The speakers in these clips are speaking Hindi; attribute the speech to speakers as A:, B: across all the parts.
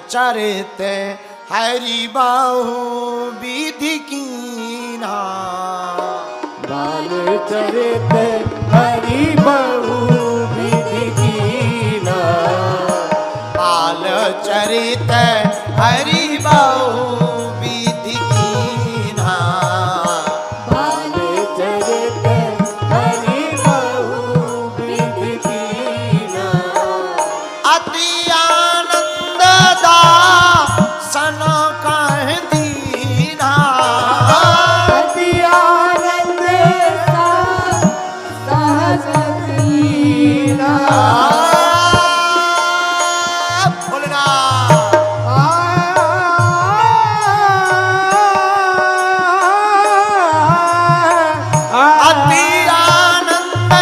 A: चरित हरि बाहु विधि कीना।
B: बाल चरित हरि बाहु विधि कीना।
A: बाल चरित हरि बाहु विधि कीना।
B: बाल चरित हरि बाहु विधि कीना।
A: अति आनंद दासन कह दीना।
B: अति आनंद सहज दीना।
A: बोलना अति आनंद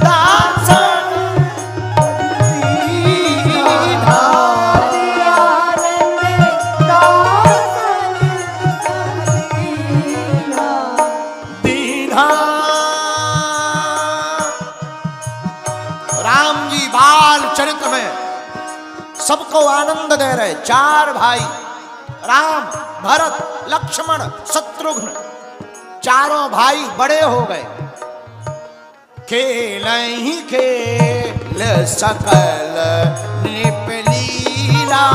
A: दासन दीना। दीना। राम जी बाल चरित्र में सबको आनंद दे रहे। चार भाई राम, भरत, लक्ष्मण, शत्रुघ्न, चारों भाई बड़े हो गए। खेल ही खेल सकल नृप लीला।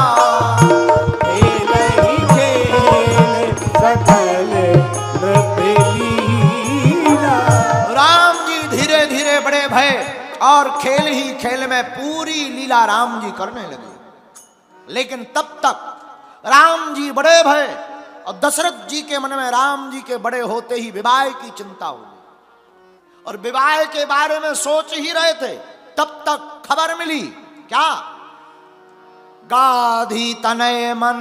B: खेल ही खेल सकल नृप लीला।
A: राम जी धीरे धीरे बड़े भय और खेल ही खेल में पूरी लीला राम जी करने लगे। लेकिन तब तक राम जी बड़े भय और दशरथ जी के मन में राम जी के बड़े होते ही विवाह की चिंता हो गई और विवाह के बारे में सोच ही रहे थे। तब तक खबर मिली क्या? गाधी तनय मन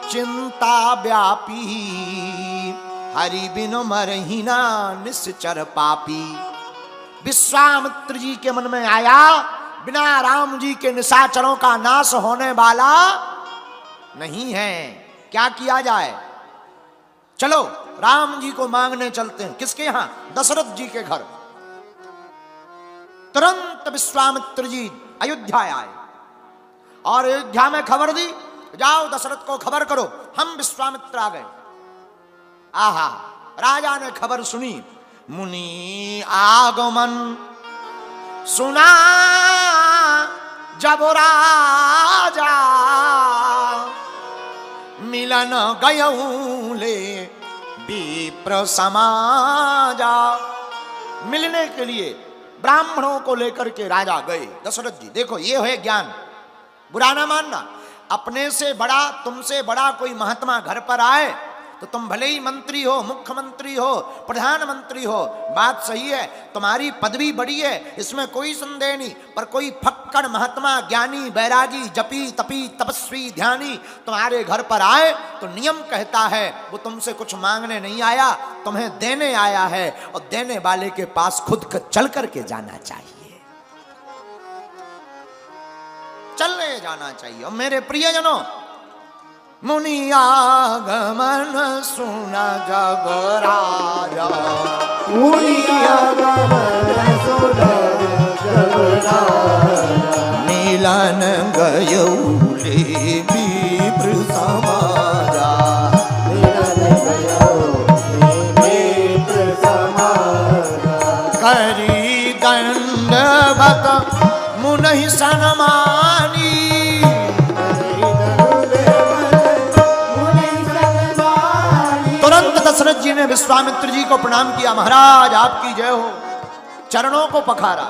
A: चिंता व्यापी, हरि बिनु मरहिना निश्चर पापी। विश्वामित्र जी के मन में आया बिना राम जी के निशाचरों का नाश होने वाला नहीं है, क्या किया जाए? चलो राम जी को मांगने चलते हैं। किसके यहां? दशरथ जी के घर। तुरंत विश्वामित्र जी अयोध्या आए और अयोध्या में खबर दी, जाओ दशरथ को खबर करो हम विश्वामित्र आ गए। आहा, राजा ने खबर सुनी। मुनि आगमन सुना जब राजा, मिलन गयऊ ले विप्र समाजा। मिलने के लिए ब्राह्मणों को लेकर के राजा गए। दशरथ जी देखो, ये है ज्ञान, बुरा ना मानना। अपने से बड़ा, तुमसे बड़ा कोई महात्मा घर पर आए तो तुम भले ही मंत्री हो, मुख्यमंत्री हो, प्रधानमंत्री हो, बात सही है, तुम्हारी पदवी बड़ी है, इसमें कोई संदेह नहीं। पर कोई फक्कड़ महात्मा, ज्ञानी, बैरागी, जपी तपी तपस्वी ध्यानी तुम्हारे घर पर आए तो नियम कहता है वो तुमसे कुछ मांगने नहीं आया, तुम्हें देने आया है। और देने वाले के पास खुद चल करके जाना चाहिए, चलने जाना चाहिए। और मेरे प्रियजनों, मुनि आगमन सुना जब राजा,
B: मुनि आगमन सुना जब राजा।
A: मिलन गयऊ ले विप्र समाजा।
B: मिलन गयऊ ले विप्र समाजा।
A: करी दंडवत मुनि सन्मानी। तुरंत दशरथ जी ने विश्वामित्र जी को प्रणाम किया। महाराज आपकी जय हो, चरणों को पखारा।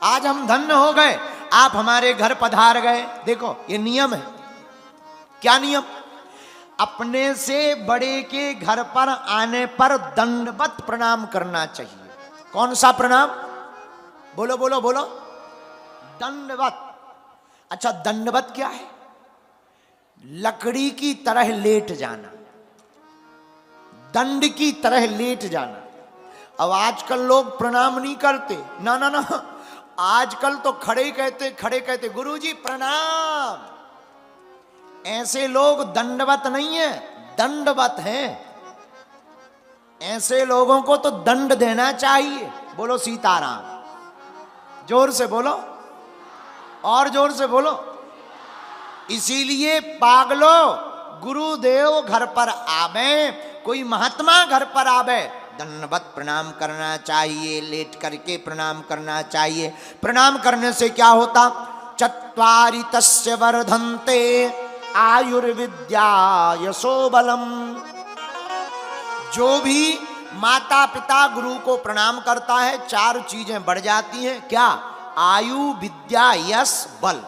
A: आज हम धन्य हो गए, आप हमारे घर पधार गए। देखो ये नियम है। क्या नियम? अपने से बड़े के घर पर आने पर दंडवत प्रणाम करना चाहिए। कौन सा प्रणाम? बोलो बोलो बोलो। दंडवत। अच्छा, दंडवत क्या है? लकड़ी की तरह लेट जाना, दंड की तरह लेट जाना। अब आजकल लोग प्रणाम नहीं करते, ना ना ना, आजकल तो खड़े कहते गुरुजी प्रणाम। ऐसे लोग दंडवत नहीं है, दंडवत हैं। ऐसे लोगों को तो दंड देना चाहिए। बोलो सीताराम, जोर से बोलो और जोर से बोलो। इसीलिए पागलो गुरुदेव घर पर आवे, कोई महात्मा घर पर आवे, दंडवत प्रणाम करना चाहिए, लेट करके प्रणाम करना चाहिए। प्रणाम करने से क्या होता? चत्वारि तस्य वर्धन्ते आयुर्विद्या यशो बलम। जो भी माता पिता गुरु को प्रणाम करता है, चार चीजें बढ़ जाती हैं। क्या? आयु, विद्या, यश, बल।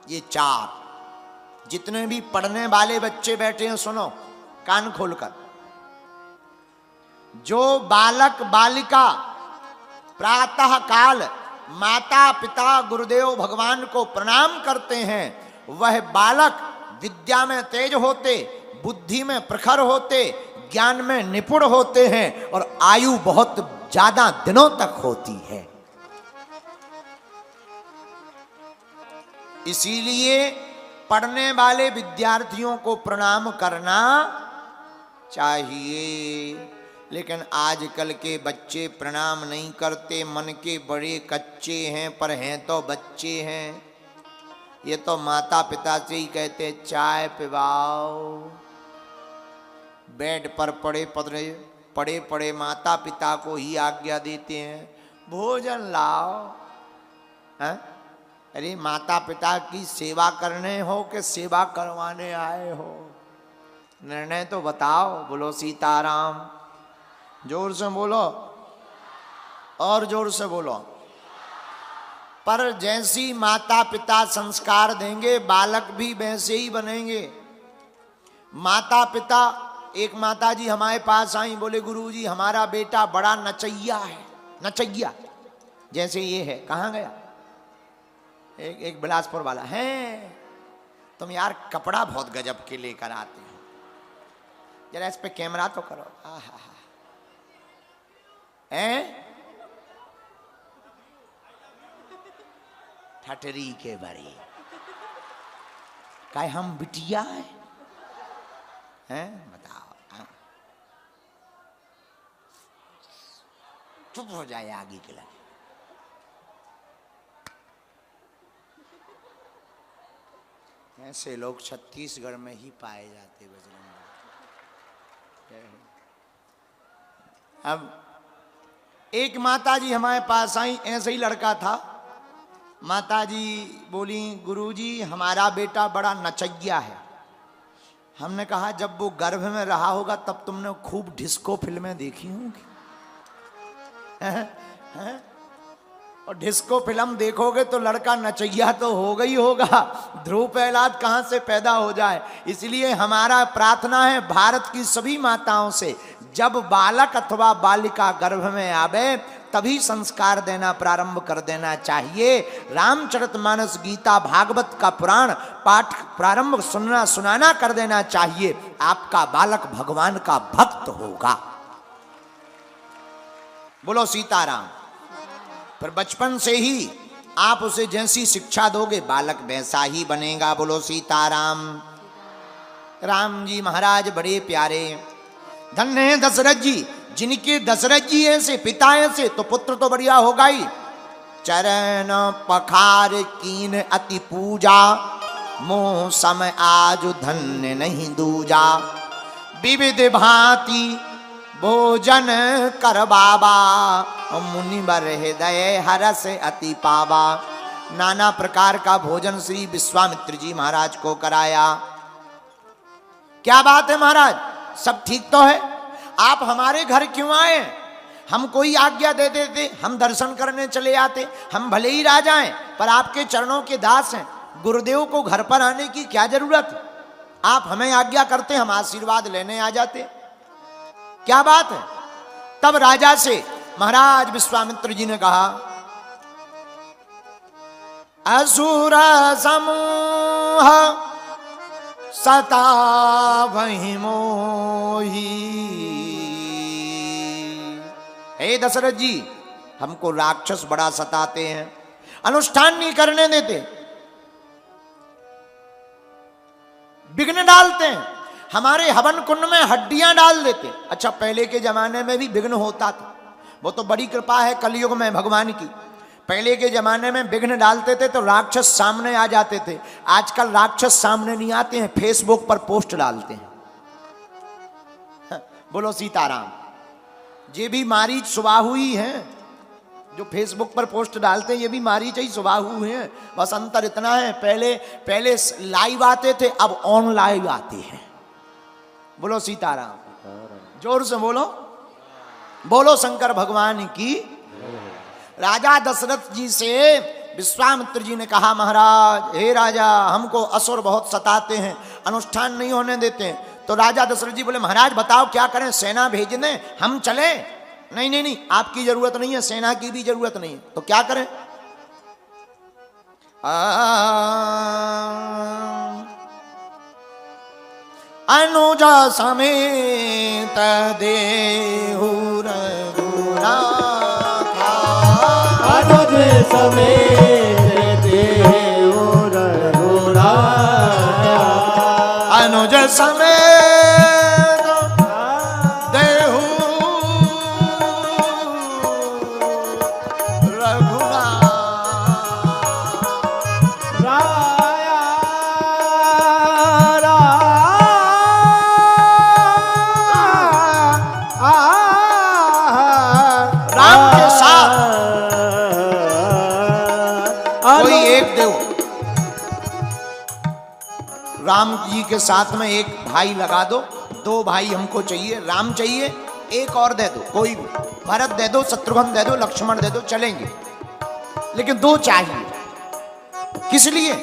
A: ये चार। जितने भी पढ़ने वाले बच्चे बैठे हैं, सुनो कान खोलकर। जो बालक बालिका प्रातः काल माता पिता गुरुदेव भगवान को प्रणाम करते हैं, वह बालक विद्या में तेज होते, बुद्धि में प्रखर होते, ज्ञान में निपुण होते हैं और आयु बहुत ज्यादा दिनों तक होती है। इसीलिए पढ़ने वाले विद्यार्थियों को प्रणाम करना चाहिए। लेकिन आजकल के बच्चे प्रणाम नहीं करते, मन के बड़े कच्चे हैं, पर हैं तो बच्चे हैं। ये तो माता पिता से ही कहते चाय पिवाओ। बेड पर पड़े पड़े माता पिता को ही आज्ञा देते हैं भोजन लाओ। हैं? अरे माता पिता की सेवा करने हो कि सेवा करवाने आए हो? निर्णय तो बताओ। बोलो सीताराम। जोर से बोलो, और जोर से बोलो। पर जैसी माता पिता संस्कार देंगे, बालक भी वैसे ही बनेंगे। माता पिता, एक माता जी हमारे पास आई, बोले गुरुजी हमारा बेटा बड़ा नचैया है। नचैया जैसे ये है। कहाँ गया? एक बिलासपुर वाला है। तुम यार कपड़ा बहुत गजब के लेकर आते हो, जरा इस पे कैमरा तो करो। ठटरी के बड़ी काय हम बिटिया हैं? बताओ। चुप हो जाए आगे के लिए। ऐसे लोग छत्तीसगढ़ में ही पाए जाते बजरंग। अब एक माता जी हमारे पास आई, ऐसे ही लड़का था। माता जी बोली गुरुजी हमारा बेटा बड़ा नचैया है। हमने कहा जब वो गर्भ में रहा होगा तब तुमने खूब डिस्को फिल्में देखी होंगी। और डिस्को फिल्म देखोगे तो लड़का नचैया तो होगा ही होगा। ध्रुव प्रहलाद कहाँ से पैदा हो जाए। इसलिए हमारा प्रार्थना है भारत की सभी माताओं से, जब बालक अथवा बालिका गर्भ में आवे तभी संस्कार देना प्रारंभ कर देना चाहिए। रामचरितमानस, गीता, भागवत का पुराण पाठ प्रारंभ सुनाना कर देना चाहिए। आपका बालक भगवान का भक्त होगा। बोलो सीताराम। पर बचपन से ही आप उसे जैसी शिक्षा दोगे बालक वैसा ही बनेगा। बोलो सीताराम। राम जी महाराज बड़े प्यारे, धन्य है दशरथ जी। जिनके दशरथ जी ऐसे पिता ऐसे तो पुत्र तो बढ़िया होगा ही। चरण पखार कीन अति पूजा, मोह समय आज धन्य नहीं दूजा। विविध भांति भोजन कर बाबा, मुनि बर हृदय हरस अति पावा। नाना प्रकार का भोजन श्री विश्वामित्र जी महाराज को कराया। क्या बात है महाराज, सब ठीक तो है? आप हमारे घर क्यों आए? हम कोई आज्ञा दे देते, हम दर्शन करने चले आते। हम भले ही राजा हैं पर आपके चरणों के दास हैं। गुरुदेव को घर पर आने की क्या जरूरत? आप हमें आज्ञा करते, हम आशीर्वाद लेने आ जाते। क्या बात है? तब राजा से महाराज विश्वामित्र जी ने कहा, असुर समूह सतावहि मोही। हे दशरथ जी, हमको राक्षस बड़ा सताते हैं, अनुष्ठान नहीं करने देते, विघ्न डालते हैं, हमारे हवन कुंड में हड्डियां डाल देते। अच्छा, पहले के जमाने में भी विघ्न होता था, वो तो बड़ी कृपा है कलयुग में भगवान की। पहले के जमाने में विघ्न डालते थे तो राक्षस सामने आ जाते थे। आजकल राक्षस सामने नहीं आते हैं, फेसबुक पर पोस्ट डालते हैं। बोलो सीताराम। ये भी मारीच सुबाहु ही है, जो फेसबुक पर पोस्ट डालते हैं ये भी मारीच ही सुबाहु हैं। बस अंतर इतना है, पहले लाइव आते थे, अब ऑन लाइव आते हैं। बोलो सीताराम। जोर से बोलो, बोलो शंकर भगवान की। राजा दशरथ जी से विश्वामित्र जी ने कहा, महाराज हे राजा, हमको असुर बहुत सताते हैं, अनुष्ठान नहीं होने देते हैं। तो राजा दशरथ जी बोले, महाराज बताओ क्या करें, सेना भेज दें, हम चले? नहीं नहीं नहीं, आपकी जरूरत नहीं है, सेना की भी जरूरत नहीं है। तो क्या करें? अनुजा समेत देहु रघुनाथा,
B: अनुज समेत देहु रघुनाथा,
A: अनुज समेत देहु राम जी के साथ में एक भाई लगा दो, दो भाई हमको चाहिए, राम चाहिए, एक और दे दो, कोई भी, भरत दे दो, शत्रुघ्न दे दो, लक्ष्मण दे दो, चलेंगे, लेकिन दो चाहिए। किस लिए?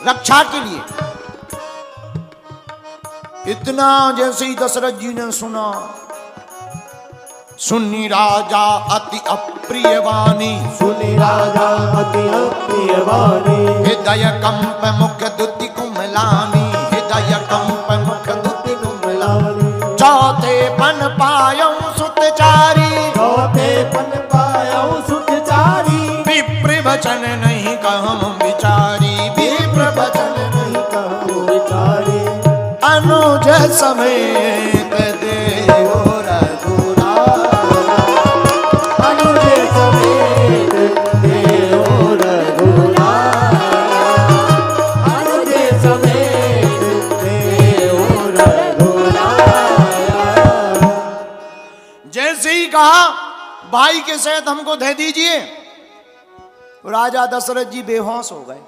A: रक्षा के लिए। इतना जैसे ही दशरथ जी ने सुना, सुनी राजा अति अप्रिय वाणी,
B: सुनी राजा अति अप्रिय वाणी,
A: हृदय कंप मुख दुति कुमलानी, हृदय कंप मुख दुति कुमलानी, चौथे पन पायौ सुतचारी,
B: चौथे पन पायौ सुतचारी,
A: विप्र वचन नहीं कहम विचारी, विप्र वचन
B: नहीं कहूँ विचारी,
A: अनुज समेत देहु रघुनाथा,
B: अनुज समेत देहु रघुनाथा, अनुज समेत देहु रघुनाथा।
A: जैसे ही कहा भाई के सहित हमको दे दीजिए, राजा दशरथ जी बेहोश हो गए।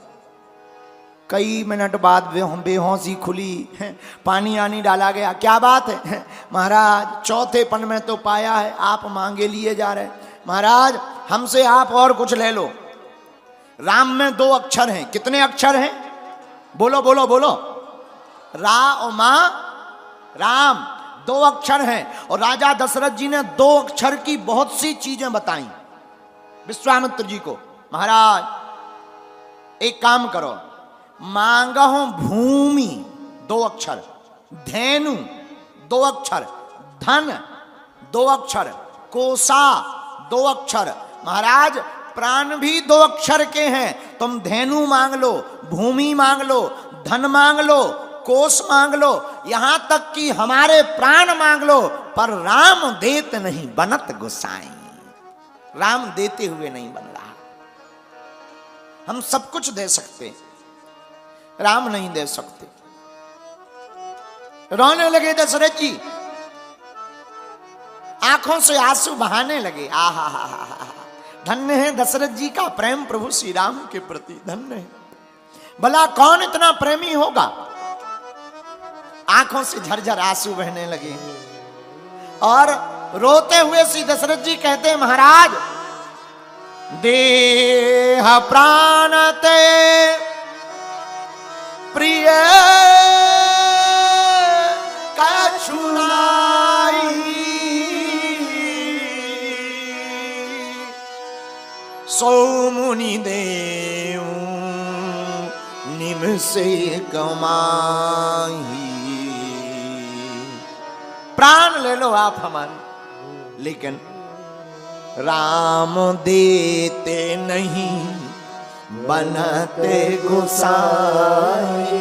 A: कई मिनट बाद बेहोशी खुली, पानी आनी डाला गया। क्या बात है महाराज, चौथे पन में तो पाया है, आप मांगे लिए जा रहे। महाराज हमसे आप और कुछ ले लो। राम में दो अक्षर हैं। कितने अक्षर हैं? बोलो बोलो बोलो। रा और मां, राम, दो अक्षर हैं। और राजा दशरथ जी ने दो अक्षर की बहुत सी चीजें बताई विश्वामित्र जी को। महाराज एक काम करो, मांगहो भूमि, दो अक्षर, धेनु, दो अक्षर, धन, दो अक्षर, कोसा, दो अक्षर। महाराज प्राण भी दो अक्षर के हैं। तुम धेनु मांग लो, भूमि मांग लो, धन मांग लो, कोस मांग लो, यहां तक कि हमारे प्राण मांग लो, पर राम देत नहीं बनत गोसाई। राम देते हुए नहीं बन रहा। हम सब कुछ दे सकते, राम नहीं दे सकते। रोने लगे दशरथ जी, आंखों से आंसू बहाने लगे। आहा हा हा हा, धन्य है दशरथ जी का प्रेम प्रभु श्री राम के प्रति, धन्य है। भला कौन इतना प्रेमी होगा? आंखों से झरझर आंसू बहने लगे और रोते हुए श्री दशरथ जी कहते हैं, महाराज देह प्राण ते प्रिय कछुनाई, सो मुनि देव निमसे कमाई। प्राण ले लो आप हमारे, लेकिन राम देते नहीं बनते गोसाई।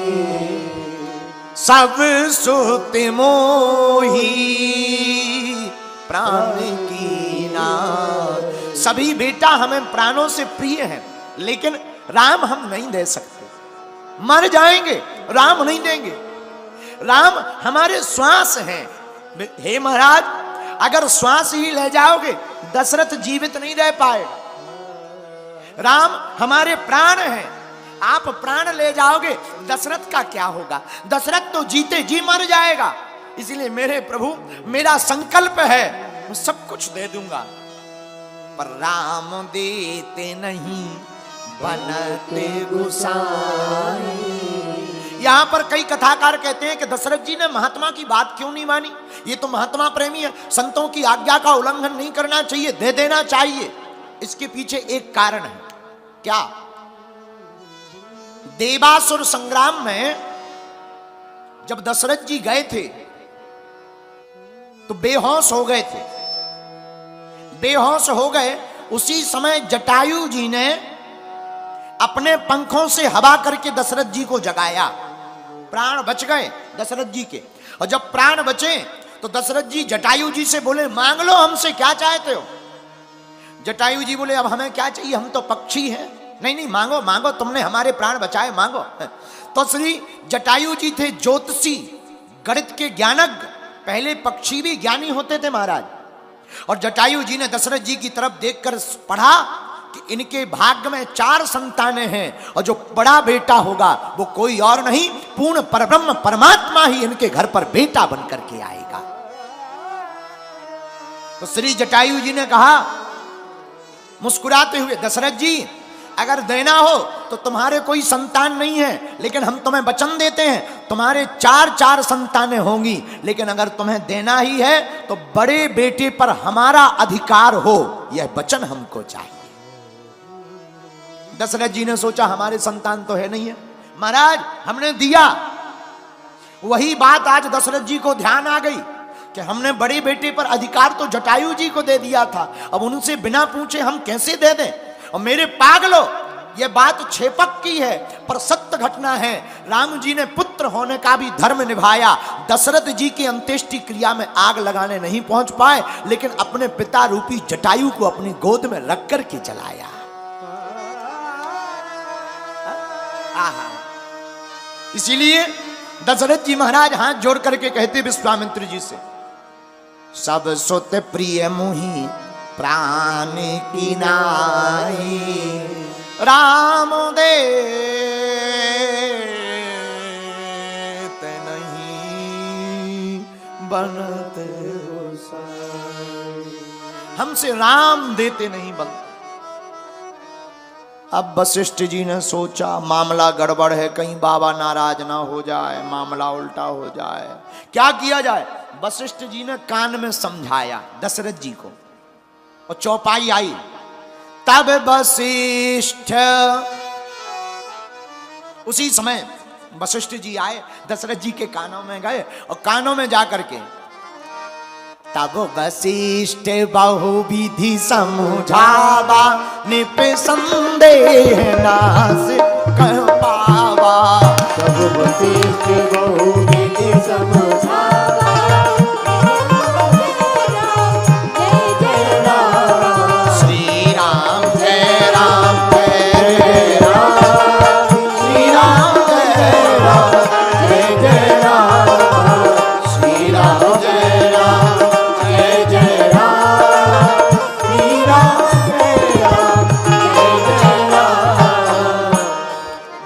A: सब सुत मोही प्राण की नाथ, सभी बेटा हमें प्राणों से प्रिय हैं, लेकिन राम हम नहीं दे सकते, मर जाएंगे, राम नहीं देंगे। राम हमारे श्वास हैं। हे महाराज, अगर श्वास ही ले जाओगे दशरथ जीवित नहीं रह पाएगा। राम हमारे प्राण हैं, आप प्राण ले जाओगे दशरथ का क्या होगा? दशरथ तो जीते जी मर जाएगा। इसलिए मेरे प्रभु, मेरा संकल्प है मैं सब कुछ दे दूंगा, पर राम देते नहीं बनते गुसाई। यहां पर कई कथाकार कहते हैं कि दशरथ जी ने महात्मा की बात क्यों नहीं मानी? ये तो महात्मा प्रेमी है, संतों की आज्ञा का उल्लंघन नहीं करना चाहिए, दे देना चाहिए। इसके पीछे एक कारण है। क्या? देवासुर संग्राम में जब दशरथ जी गए थे तो बेहोश हो गए थे। बेहोश हो गए, उसी समय जटायु जी ने अपने पंखों से हवा करके दशरथ जी को जगाया। प्राण बच गए दशरथ जी के। और जब प्राण बचे तो दशरथ जी जटायु जी से बोले, मांग लो हमसे, क्या चाहते हो? जटायु जी बोले, अब हमें क्या चाहिए, हम तो पक्षी हैं। नहीं नहीं, मांगो मांगो, तुमने हमारे प्राण बचाए, मांगो। तो श्री जटायु जी थे ज्योतिषी, गणित के ज्ञानज्ञ, पहले पक्षी भी ज्ञानी होते थे महाराज। और जटायु जी ने दशरथ जी की तरफ देखकर पढ़ा कि इनके भाग्य में 4 संतानें हैं, और जो बड़ा बेटा होगा वो कोई और नहीं, पूर्ण परब्रह्म परमात्मा ही इनके घर पर बेटा बनकर के आएगा। तो श्री जटायु जी ने कहा मुस्कुराते हुए, दशरथ जी अगर देना हो तो तुम्हारे कोई संतान नहीं है, लेकिन हम तुम्हें वचन देते हैं तुम्हारे 4 संतानें होंगी, लेकिन अगर तुम्हें देना ही है तो बड़े बेटे पर हमारा अधिकार हो, यह वचन हमको चाहिए। दशरथ जी ने सोचा हमारे संतान तो है नहीं है, महाराज हमने दिया। वही बात आज दशरथ जी को ध्यान आ गई कि हमने बड़े बेटे पर अधिकार तो जटायु जी को दे दिया था, अब उनसे बिना पूछे हम कैसे दे दें? और मेरे पागलो, ये बात छेपक की है पर सत्य घटना है। राम जी ने पुत्र होने का भी धर्म निभाया। दशरथ जी की अंत्येष्टि क्रिया में आग लगाने नहीं पहुंच पाए, लेकिन अपने पिता रूपी जटायु को अपनी गोद में रख कर के चलाया। इसीलिए दशरथ जी महाराज हाथ जोड़ करके कहते विश्वामित्र जी से, सब सुत प्रिय मुहि प्राण की नाई, राम देते नहीं बनते गोसाई। हमसे राम देते नहीं बनते। अब वशिष्ठ जी ने सोचा मामला गड़बड़ है, कहीं बाबा नाराज ना हो जाए, मामला उल्टा हो जाए, क्या किया जाए? वशिष्ठ जी ने कान में समझाया दशरथ जी को, और चौपाई आई। तब वशिष्ठ, उसी समय वशिष्ठ जी आए, दशरथ जी के कानों में गए और कानों में जाकर के तब वशिष्ठ बहुविधि समझावा, निप संदेह नास कह पावा।
B: तब वशिष्ठ बहुविधि समझावा,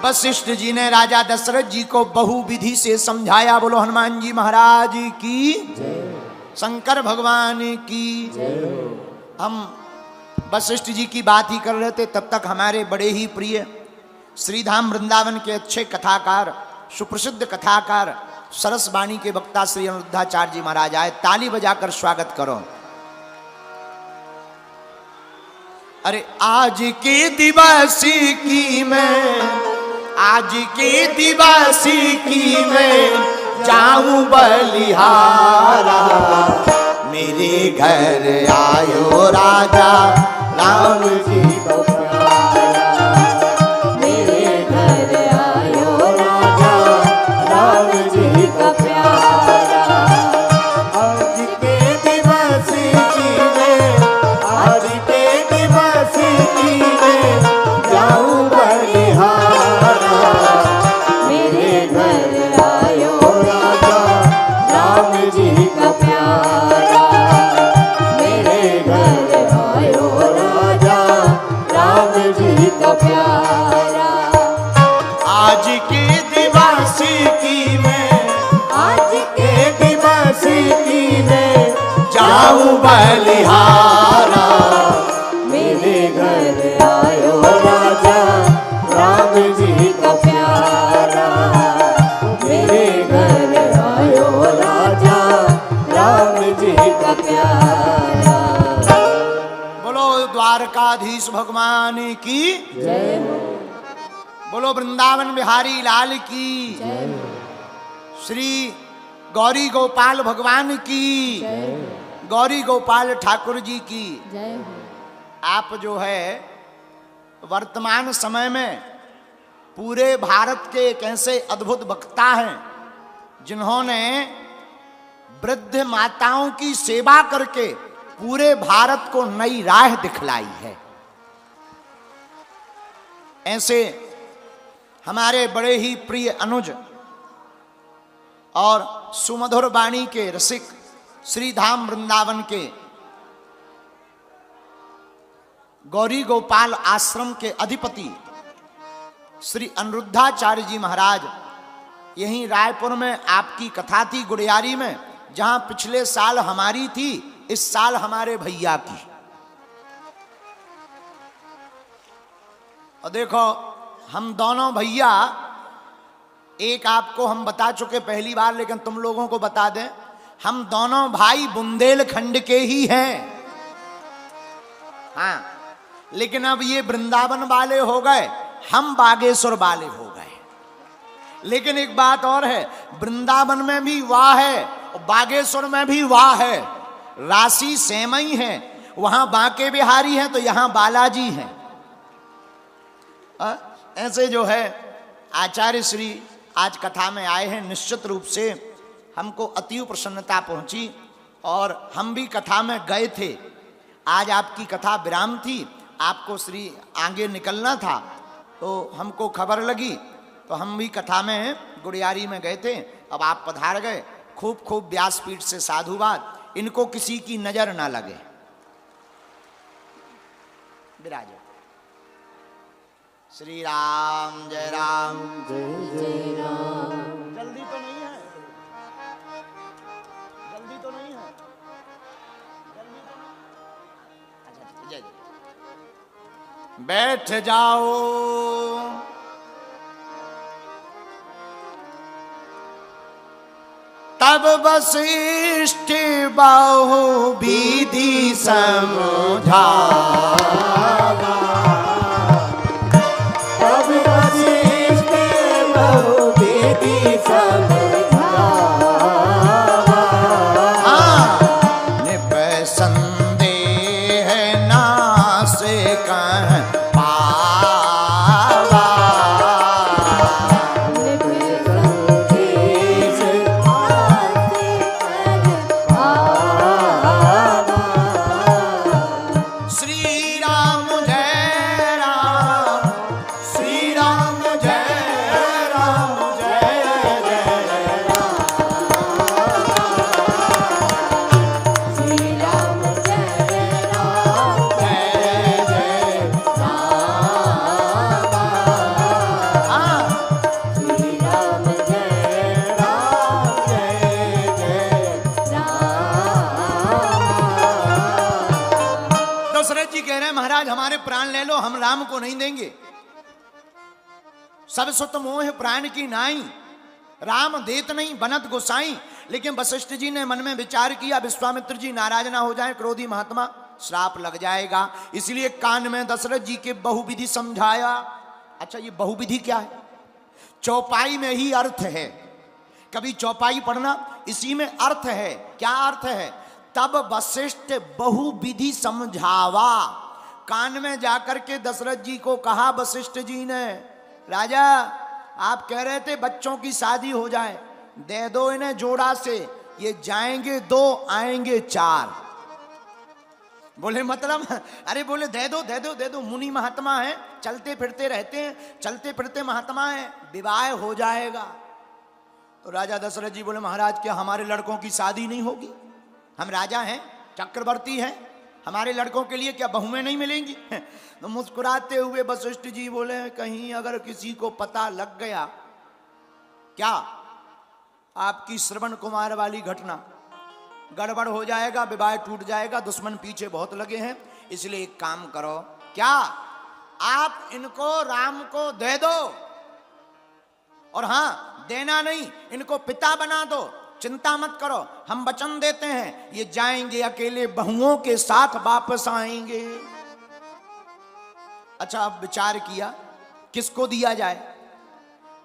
A: वशिष्ठ जी ने राजा दशरथ जी को बहुविधि से समझाया। बोलो हनुमान जी महाराज की, शंकर भगवान की। हम वशिष्ठ जी की बात ही कर रहे थे, तब तक हमारे बड़े ही प्रिय श्रीधाम वृंदावन के अच्छे कथाकार, सुप्रसिद्ध कथाकार, सरस वाणी के वक्ता श्री अनिरुद्धाचार्य जी महाराज आए। ताली बजाकर स्वागत करो। अरे आज के दिवस की मैं, आज के दिवस की मैं जाऊं बलिहारा, मेरे घर आयो राजा राम जी को प्यारा,
C: मेरे घर आयो राजा राम जी का प्यारा।
B: आज के दिवस की मैं, आज के दिवस बलिहारा
C: मेरे घर आयो राजा राम जी का प्यारा। मेरे घर आयो राजा राम जी का प्यारा।
A: बोलो द्वारकाधीश भगवान की,
C: जय हो
A: बोलो वृंदावन बिहारी लाल की,
C: जय हो
A: श्री गौरी गोपाल भगवान की,
C: जय हो
A: गौरी गोपाल ठाकुर जी की।
C: जय हो।
A: आप जो है वर्तमान समय में पूरे भारत के एक ऐसे अद्भुत वक्ता हैं जिन्होंने वृद्ध माताओं की सेवा करके पूरे भारत को नई राह दिखलाई है। ऐसे हमारे बड़े ही प्रिय अनुज और सुमधुर वाणी के रसिक श्री धाम वृंदावन के गौरी गोपाल आश्रम के अधिपति श्री अनिरुद्धाचार्य जी महाराज यहीं रायपुर में आपकी कथा थी गुड़ियारी में, जहां पिछले साल हमारी थी, इस साल हमारे भैया की। और देखो हम दोनों भैया, एक आपको हम बता चुके पहली बार, लेकिन तुम लोगों को बता दें, हम दोनों भाई बुंदेलखंड के ही हैं। हाँ, लेकिन अब ये वृंदावन वाले हो गए, हम बागेश्वर वाले हो गए। लेकिन एक बात और है, वृंदावन में भी वाह है और बागेश्वर में भी वाह है, राशि सेम ही है। वहां बांके बिहारी हैं तो यहां बालाजी हैं। ऐसे जो है आचार्य श्री आज कथा में आए हैं, निश्चित रूप से हमको अति प्रसन्नता पहुंची और हम भी कथा में गए थे। आज आपकी कथा विराम थी, आपको श्री आगे निकलना था, तो हमको खबर लगी तो हम भी कथा में गुड़ियारी में गए थे। अब आप पधार गए, खूब खूब व्यासपीठ से साधुवाद, इनको किसी की नजर ना लगे। विराजो। श्री राम जय राम।
C: जय राम।
A: जल्दी तो नहीं है, जल्दी तो नहीं है, जल्दी तो नहीं। अच्छा जय जय। बैठ जाओ, तब वशिष्ठ बहु विधि समझावा।
B: तब वशिष्ठ बहु विधि समझावा।
A: निप संदेह नास कह पावा। श्री राम जय राम, श्री राम जय राम, जय जय राम।
C: श्री राम जय राम,
A: जय जय हाँ।
C: श्री राम जय राम,
B: जय जय
A: दशरथ जी कह रहे हैं महाराज हमारे प्राण ले लो, हम राम को नहीं देंगे। सब सुत मोह प्राण की नाई, राम देत नहीं बनत गोसाई। लेकिन वशिष्ठ जी ने मन में विचार किया, विश्वामित्र जी नाराज ना हो जाए, क्रोधी महात्मा, श्राप लग जाएगा। इसलिए कान में दशरथ जी के बहुविधि समझाया। अच्छा ये बहुविधि क्या है? चौपाई में ही अर्थ है, कभी चौपाई पढ़ना, इसी में अर्थ है। क्या अर्थ है? तब वशिष्ठ बहुविधि समझावा। कान में जाकर के दशरथ जी को कहा वशिष्ठ जी ने, राजा आप कह रहे थे बच्चों की शादी हो जाए, दे दो इन्हें जोड़ा से, ये जाएंगे 2 आएंगे 4। बोले मतलब? अरे बोले दे दो दे दो दे दो, मुनि महात्मा है, चलते फिरते रहते हैं, चलते फिरते महात्मा है, विवाह हो जाएगा। तो राजा दशरथ जी बोले महाराज क्या हमारे लड़कों की शादी नहीं होगी? हम राजा हैं, चक्रवर्ती हैं, हमारे लड़कों के लिए क्या बहुएं नहीं मिलेंगी? तो मुस्कुराते हुए वशिष्ठ जी बोले कहीं अगर किसी को पता लग गया, क्या आपकी श्रवण कुमार वाली घटना, गड़बड़ हो जाएगा, विवाह टूट जाएगा, दुश्मन पीछे बहुत लगे हैं। इसलिए एक काम करो, क्या आप इनको राम को दे दो, और हाँ देना नहीं, इनको पिता बना दो, चिंता मत करो, हम वचन देते हैं ये जाएंगे अकेले बहुओं के साथ वापस आएंगे। अच्छा, अब विचार किया किसको दिया जाए,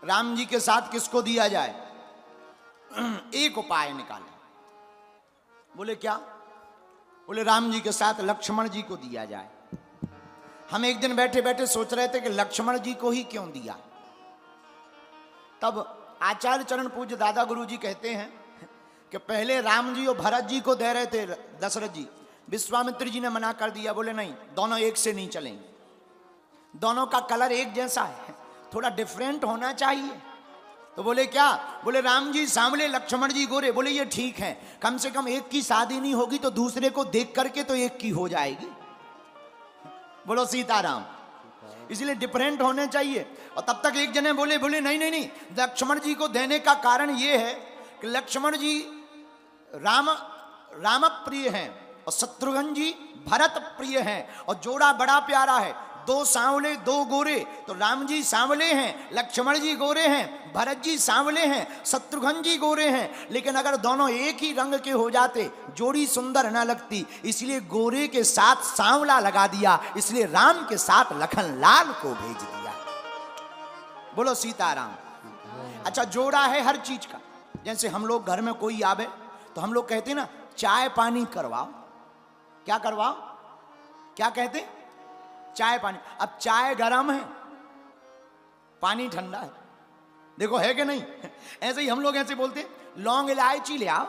A: राम जी के साथ किसको दिया जाए। एक उपाय निकाले, बोले क्या, बोले राम जी के साथ लक्ष्मण जी को दिया जाए। हम एक दिन बैठे बैठे सोच रहे थे कि लक्ष्मण जी को ही क्यों दिया। तब आचार्य चरण पूज्य दादा गुरु जी कहते हैं कि पहले राम जी और भरत जी को दे रहे थे दशरथ जी, विश्वामित्र जी ने मना कर दिया, बोले नहीं दोनों एक से नहीं चलेंगे, दोनों का कलर एक जैसा है, थोड़ा डिफरेंट होना चाहिए। तो बोले क्या, बोले राम जी सांवले लक्ष्मण जी गोरे, बोले ये ठीक है, कम से कम एक की शादी नहीं होगी तो दूसरे को देख करके तो एक की हो जाएगी। बोलो सीताराम, इसलिए डिफरेंट होने चाहिए। और तब तक एक जने बोले नहीं नहीं नहीं, लक्ष्मण जी को देने का कारण ये है कि लक्ष्मण जी राम प्रिय हैं और शत्रुघ्न जी भरत प्रिय हैं, और जोड़ा बड़ा प्यारा है, दो सांवले दो गोरे, तो राम जी सांवले हैं, लक्ष्मण जी गोरे हैं, भरत जी सांवले हैं, शत्रुघ्न जी गोरे हैं। लेकिन अगर दोनों एक ही रंग के हो जाते जोड़ी सुंदर न लगती, इसलिए गोरे के साथ सांवला लगा दिया, इसलिए राम के साथ लखन लाल को भेज दिया। बोलो सीताराम। अच्छा, जोड़ा है हर चीज का, जैसे हम लोग घर में कोई आवे तो हम लोग कहते ना चाय पानी करवाओ, क्या करवाओ, क्या कहते, चाय पानी। अब चाय गरम है, पानी ठंडा है, देखो है कि नहीं। ऐसे ही हम लोग ऐसे बोलते लौंग इलायची ले आओ,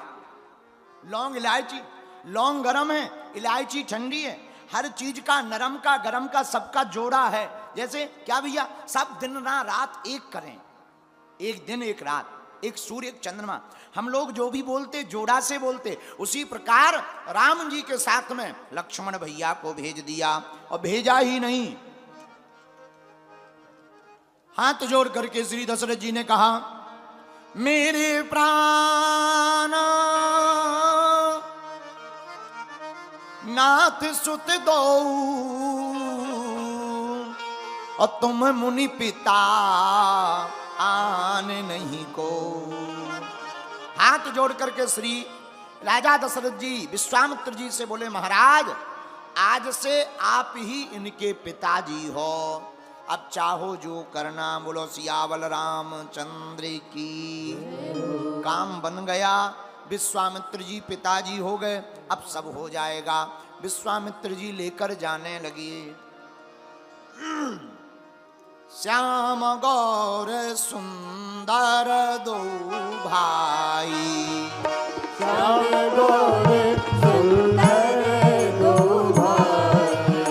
A: लौंग इलायची, लौंग गरम है, इलायची ठंडी है। हर चीज का नरम का गरम का सबका जोड़ा है। जैसे क्या भैया, सब दिन ना रात एक करें, एक दिन एक रात, एक सूर्य एक चंद्रमा, हम लोग जो भी बोलते जोड़ा से बोलते। उसी प्रकार राम जी के साथ में लक्ष्मण भैया को भेज दिया, और भेजा ही नहीं, हाथ जोड़ करके श्री दशरथ जी ने कहा, मेरे प्राण नाथ सुत दो, और तुम मुनि पिता आन नहीं को। हाथ जोड़ करके श्री राजा दशरथ जी विश्वामित्र जी से बोले, महाराज आज से आप ही इनके पिताजी हो, अब चाहो जो करना। बोलो सियावल रामचंद्र की। काम बन गया, विश्वामित्र जी पिताजी हो गए, अब सब हो जाएगा। विश्वामित्र जी लेकर जाने लगे। श्याम गौर सुंदर दो भाई,
C: श्याम गौर सुंदर दो भाई,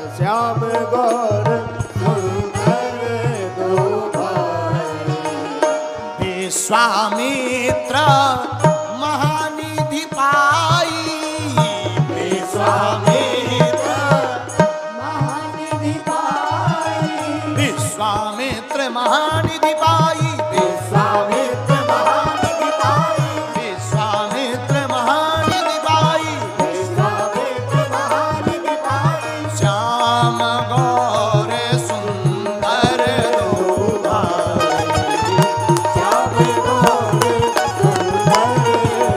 B: श्याम गौर सुंदर दो भाई,
A: विश्वामित्र महानिधि पाई, विश्वामित्र
C: महानिधि पाई,
A: विश्वामित्र महानिधि पाई,
B: विश्वामित्र महानिधि पाई,
A: विश्वामित्र महानिधि पाई,
B: विश्वामित्र महानिधि पाई,
A: श्याम गौर सुंदर दो भाई,
B: श्याम गौर सुंदर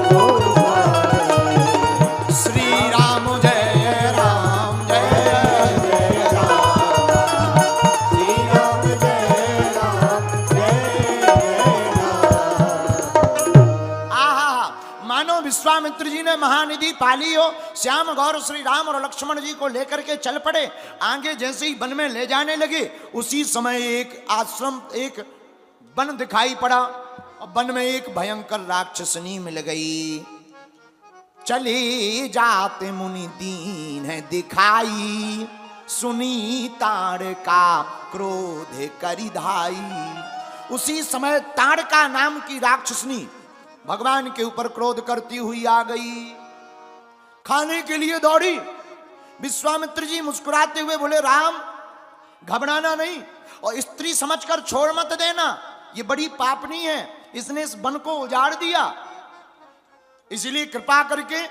B: दो भाई,
A: श्री राम जय राम जय जय राम,
B: श्री राम जय राम जय जय राम।
A: आहा, मानो विश्वामित्र जी ने महानिधि पाली हो। श्याम गौर श्री राम और लक्ष्मण जी को लेकर के चल पड़े। आगे जैसे ही वन में ले जाने लगे, उसी समय एक आश्रम, एक वन दिखाई पड़ा, और वन में एक भयंकर राक्षसनी मिल गई। चले जाते मुनि दीन है दिखाई, सुनी ताड़का क्रोध करिधाई। उसी समय ताड़का नाम की राक्षसनी भगवान के ऊपर क्रोध करती हुई आ गई, खाने के लिए दौड़ी। विश्वामित्र जी मुस्कुराते हुए बोले, राम घबराना नहीं और स्त्री समझकर छोड़ मत देना, ये बड़ी पापनी है, इसने इस वन को उजाड़ दिया, इसलिए कृपा करके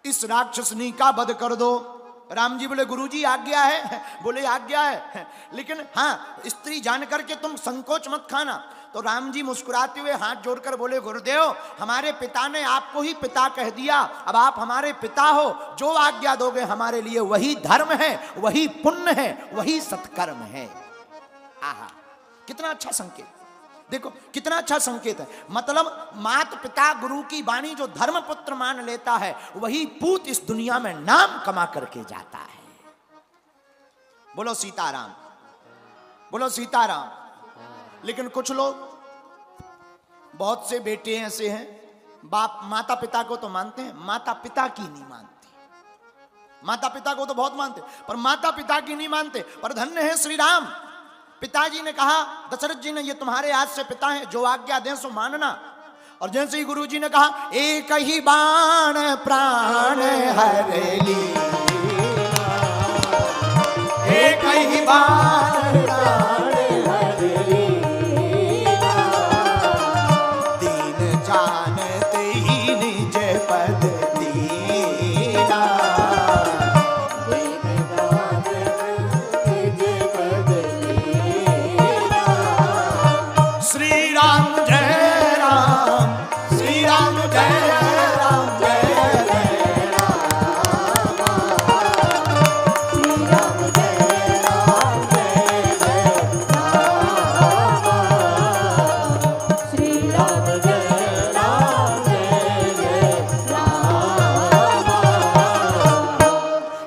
A: इस राक्षसनी का वध कर दो। राम जी बोले, गुरुजी आज्ञा है। बोले आज्ञा है, लेकिन हाँ स्त्री जान करके तुम संकोच मत खाना। तो राम जी मुस्कुराते हुए हाथ जोड़कर बोले, गुरुदेव हमारे पिता ने आपको ही पिता कह दिया, अब आप हमारे पिता हो, जो आज्ञा दोगे हमारे लिए वही धर्म है, वही पुण्य है, वही सत्कर्म है। आहा, कितना अच्छा संकेत, देखो कितना अच्छा संकेत है। मतलब माता पिता गुरु की वाणी जो धर्मपुत्र मान लेता है वही पूत इस दुनिया में नाम कमा करके जाता है। बोलो सीताराम, बोलो सीताराम। लेकिन कुछ लोग, बहुत से बेटे ऐसे हैं, बाप माता पिता को तो मानते हैं, माता पिता की नहीं मानते। माता पिता को तो बहुत मानते पर माता पिता की नहीं मानते। पर धन्य है श्री राम, पिताजी ने कहा, दशरथ जी ने, ये तुम्हारे हाथ से पिता हैं, जो आज्ञा दें सो मानना। और जैसे ही गुरु जी ने कहा, एक ही बाण प्राण हरेली, एक ही बाण प्राण हरेली, दीन जानते ही निज पद दीना, श्री राम जय राम, श्री राम जय राम, जय जय राम, श्री राम जय राम, जय जय राम, श्री राम जय राम, जय जय राम।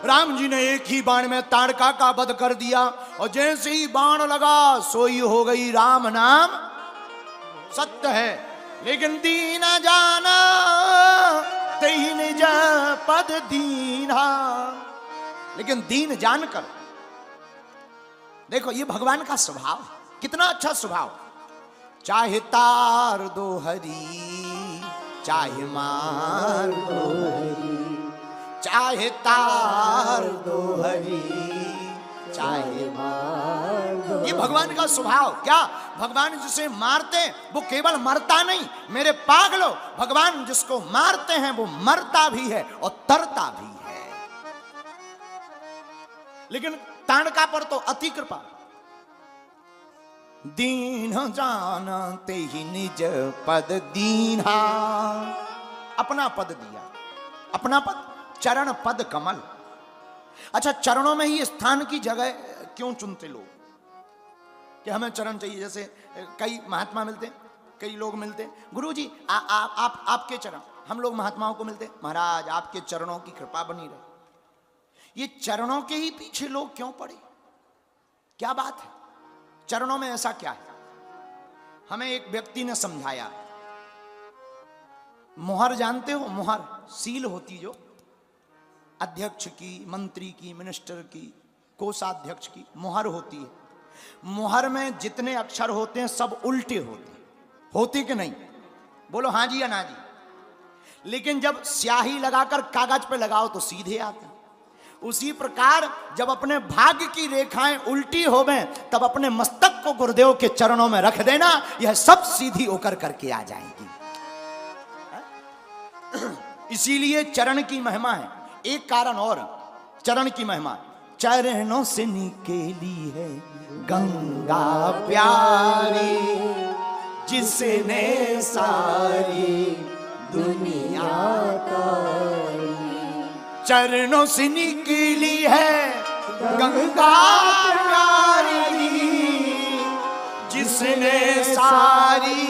A: राम जी ने एक ही बाण में ताड़का का वध कर दिया और जैसे ही बाण लगा सोई हो गई राम नाम सत्य है। लेकिन दीन जाना तेहि निज पद दीना, लेकिन दीन जानकर, देखो ये भगवान का स्वभाव, कितना अच्छा स्वभाव। चाहे तार दो हरी, चाहे मार दो हरी, चाहे तार दो हरी, चाहे मार दो। ये भगवान का स्वभाव। क्या भगवान जिसे मारते वो केवल मरता नहीं, मेरे पागलो, भगवान जिसको मारते हैं वो मरता भी है और तरता भी है। लेकिन ताड़का पर तो अति कृपा। दीन जानते ही निज पद दीन्हा, अपना पद दिया, अपना पद, चरण पद कमल। अच्छा, चरणों में ही स्थान की जगह क्यों चुनते लोग कि हमें चरण चाहिए? जैसे कई महात्मा मिलते, कई लोग मिलते, गुरुजी आपके चरण, हम लोग महात्माओं को मिलते, महाराज आपके चरणों की कृपा बनी रहे। ये चरणों के ही पीछे लोग क्यों पड़े? क्या बात है? चरणों में ऐसा क्या है? हमें एक व्यक्ति ने समझाया। मुहर जानते हो? मुहर सील होती जो अध्यक्ष की, मंत्री की, मिनिस्टर की, कोषाध्यक्ष की मुहर होती है। मुहर में जितने अक्षर होते हैं सब उल्टे होते कि नहीं? बोलो हाँ जी या ना जी। लेकिन जब स्याही लगाकर कागज पे लगाओ तो सीधे आते हैं। उसी प्रकार जब अपने भाग्य की रेखाएं उल्टी होवें तब अपने मस्तक को गुरुदेव के चरणों में रख देना, यह सब सीधी होकर करके आ जाएगी। इसीलिए चरण की महिमा है। एक कारण और, चरण की महिमा, चरणों से निकली है गंगा प्यारी, जिसने सारी दुनिया तारी। चरणों से निकली है गंगा प्यारी, जिसने सारी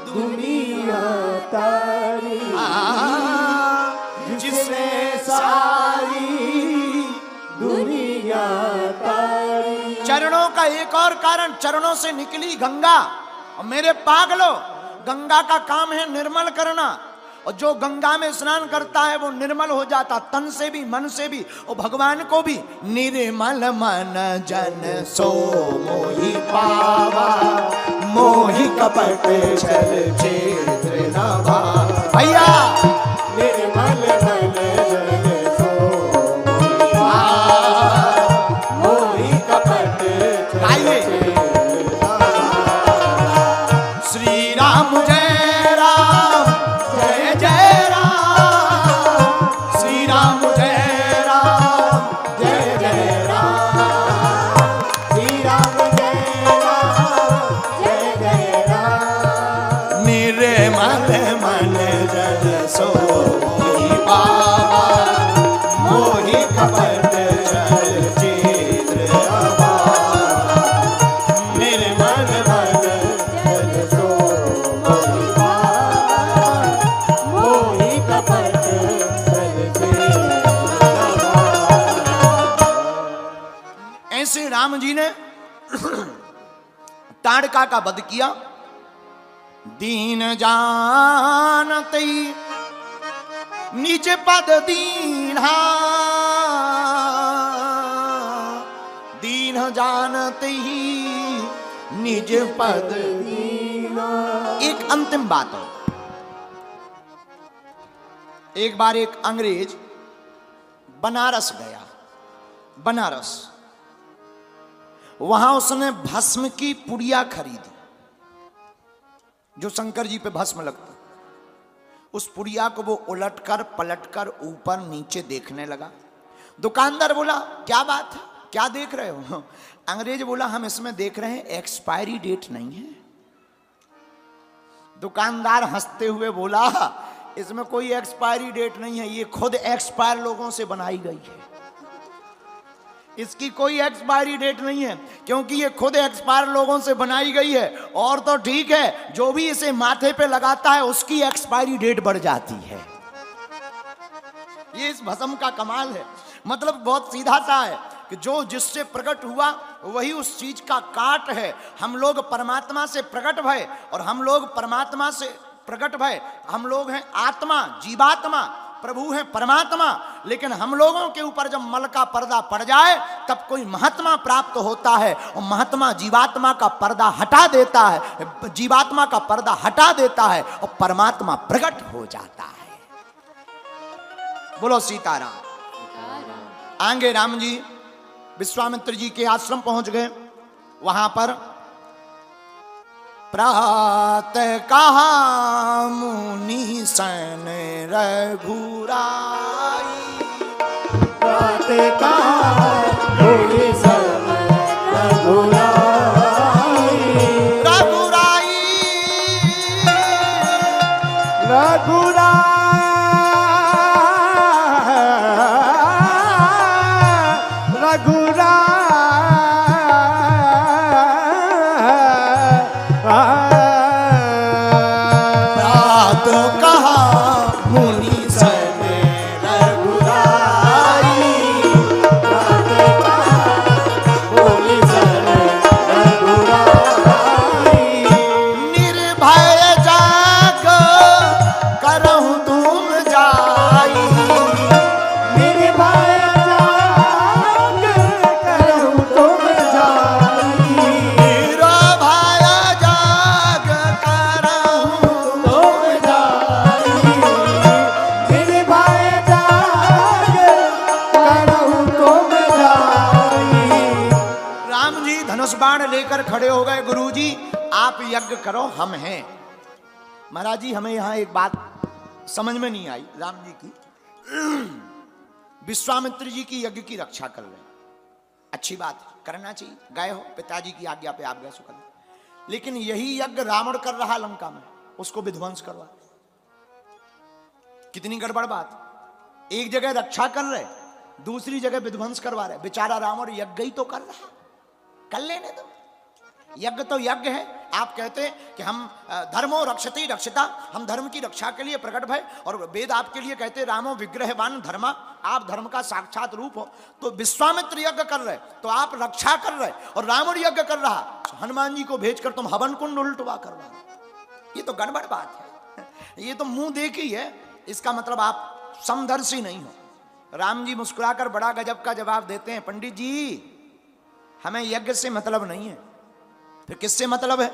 A: दुनिया तारी, जिसने सारी दुनिया तारी। चरणों का एक और कारण, चरणों से निकली गंगा। और मेरे पागलो, गंगा का काम है निर्मल करना, और जो गंगा में स्नान करता है वो निर्मल हो जाता, तन से भी मन से भी और भगवान को भी। निर्मल मन जन सो मोहि पावा, मोहि कपट छल छेत्र न भावा। भैया
B: निर्मल मन जन सो मोहि पावा, मोहि कपट
A: आइए। श्री राम जय राम जय जय राम, श्री राम जय राम जय जय राम,
B: श्री राम जय राम जय जय राम।
A: निर्मल मन जन सो मोहि पावा, मोहि कपट छल छेत्र न भावा।
B: निर्मल मन जन सो मोहि पावा, मोहि कपट छल छेत्र न भावा।
A: ऐसे राम जी ने ताड़का का वध किया। दीन जानते ही निज पद दीन्हा, दीन जानते ही निज पद दीन्हा। एक अंतिम बात है, एक बार एक अंग्रेज बनारस गया, बनारस, वहां उसने भस्म की पुड़िया खरीदी, जो शंकर जी पे भस्म लगता। उस पुड़िया को वो उलटकर पलटकर ऊपर नीचे देखने लगा। दुकानदार बोला क्या बात है, क्या देख रहे हो? अंग्रेज बोला हम इसमें देख रहे हैं एक्सपायरी डेट नहीं है। दुकानदार हंसते हुए बोला इसमें कोई एक्सपायरी डेट नहीं है, ये खुद एक्सपायर लोगों से बनाई गई है, इसकी कोई एक्सपायरी डेट नहीं है, क्योंकि ये खुद एक्सपायर लोगों से बनाई गई है। और तो ठीक है, जो भी इसे माथे पे लगाता है उसकी एक्सपायरी डेट बढ़ जाती है। ये इस भस्म का कमाल है। मतलब बहुत सीधा सा है कि जो जिससे प्रकट हुआ वही उस चीज का काट है। हम लोग परमात्मा से प्रकट भय, और हम लोग परमात्मा से प्रकट भय, हम लोग हैं आत्मा, जीवात्मा, प्रभु है परमात्मा। लेकिन हम लोगों के ऊपर जब मल का पर्दा पड़ जाए तब कोई महात्मा प्राप्त होता है, और महात्मा जीवात्मा का पर्दा हटा देता है, जीवात्मा का पर्दा हटा देता है और परमात्मा प्रकट हो जाता है। बोलो सीताराम। आगे राम जी विश्वामित्र जी के आश्रम पहुंच गए। वहां पर प्रातः कहा मुनि सन रघुराई,
B: प्रातः कहा मुनि सन रघुराई,
A: रघुराई प्रातः कहा मुनि सन रघुराई, निर्भय जाग करहु तुम जाई,
B: निर्भय जाग करहु तुम जाई,
A: निर्भय जाग करहु
B: तुम जाई, निर्भय जाग करहु तुम जाई।
A: राम जी धनुष बाण लेकर खड़े हो गए। गुरुजी आप यज्ञ करो, हम हैं। महाराज जी हमें यहां एक बात समझ में नहीं आई राम जी की। विश्वामित्र जी की यज्ञ की रक्षा कर रहे, अच्छी बात है, करना चाहिए, गए हो पिताजी की आज्ञा पे आप गए सो कर। लेकिन यही यज्ञ रावण कर रहा लंका में, उसको विध्वंस करवा। कितनी गड़बड़ बात। एक जगह रक्षा कर रहे, दूसरी जगह विध्वंस करवा रहे। बेचारा रावण यज्ञ ही तो कर रहा, कर लेने दो। यज्ञ तो यज्ञ है। आप कहते हैं कि हम धर्मो रक्षति रक्षिता, हम धर्म की रक्षा के लिए प्रकट भय, और वेद आपके लिए कहते हैं रामो विग्रहवान धर्मा, आप धर्म का साक्षात रूप हो। तो विश्वामित्र यज्ञ कर रहे तो आप रक्षा कर रहे, और रावण यज्ञ कर रहा, हनुमान जी को भेजकर तुम हवन कुंड उल्टवा करवा। ये तो गड़बड़ बात है। ये तो मुंह देखी है, इसका मतलब आप समदर्शी नहीं हो। राम जी मुस्कुराकर बड़ा गजब का जवाब देते हैं, पंडित जी हमें यज्ञ से मतलब नहीं है। फिर किससे मतलब है?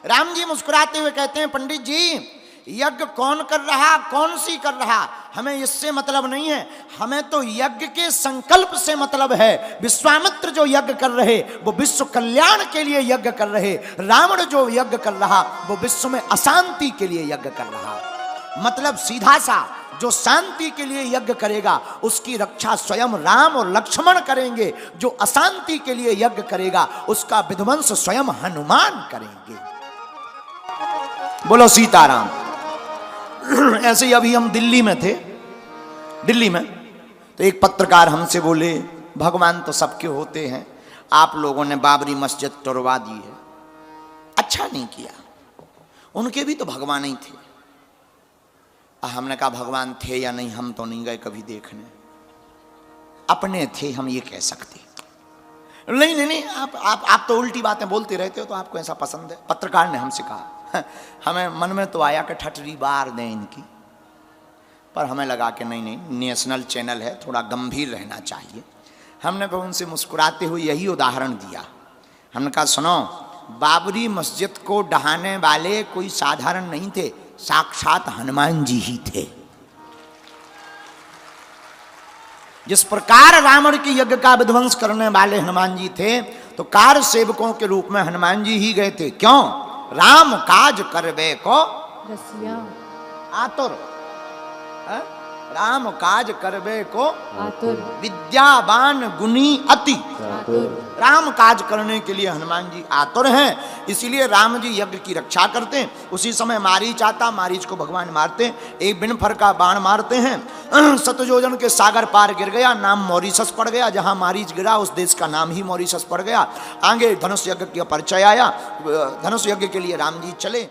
A: राम जी मुस्कुराते हुए कहते हैं, पंडित जी यज्ञ कौन कर रहा, कौन सी कर रहा, हमें इससे मतलब नहीं है। हमें तो यज्ञ के संकल्प से मतलब है। विश्वामित्र जो यज्ञ कर रहे वो विश्व कल्याण के लिए यज्ञ कर रहे, रावण जो यज्ञ कर रहा वो विश्व में अशांति के लिए यज्ञ कर रहा। मतलब सीधा सा, जो शांति के लिए यज्ञ करेगा उसकी रक्षा स्वयं राम और लक्ष्मण करेंगे, जो अशांति के लिए यज्ञ करेगा उसका विध्वंस स्वयं हनुमान करेंगे। बोलो सीताराम। ऐसे ही अभी हम दिल्ली में थे, दिल्ली में तो एक पत्रकार हमसे बोले, भगवान तो सबके होते हैं, आप लोगों ने बाबरी मस्जिद तोड़वा दी है, अच्छा नहीं किया, उनके भी तो भगवान ही थे। हमने कहा भगवान थे या नहीं हम तो नहीं गए कभी देखने, अपने थे हम ये कह सकते। नहीं नहीं नहीं, आप तो उल्टी बातें बोलते रहते हो, तो आपको ऐसा पसंद है। पत्रकार ने हमसे कहा, हमें मन में तो आया कि ठटरी बार दें इनकी, पर हमें लगा कि नहीं नहीं, नेशनल चैनल है, थोड़ा गंभीर रहना चाहिए। हमने फिर उनसे मुस्कुराते हुए यही उदाहरण दिया। हमने कहा सुनो, बाबरी मस्जिद को ढहाने वाले कोई साधारण नहीं थे, साक्षात हनुमान जी ही थे। जिस प्रकार रावण के यज्ञ का विध्वंस करने वाले हनुमान जी थे, तो कार सेवकों के रूप में हनुमान जी ही गए थे। क्यों? राम काज करबे को
C: रसिया
A: आतुर, राम काज करबे को
C: आतुर,
A: विद्यावान गुणी अति।
C: आतुर,
A: राम काज करने के लिए हनुमान जी आतुर हैं, इसीलिए राम जी यज्ञ की रक्षा करते हैं। उसी समय मारीच आता, मारीच को भगवान मारते हैं, एक बिनफर का बाण मारते हैं, सतयोजन के सागर पार गिर गया, नाम मॉरिशस पड़ गया। जहां मारीच गिरा उस देश का नाम ही मॉरिशस पड़ गया। आगे धनुष यज्ञ का परिचय आया, धनुष यज्ञ के लिए राम जी चले।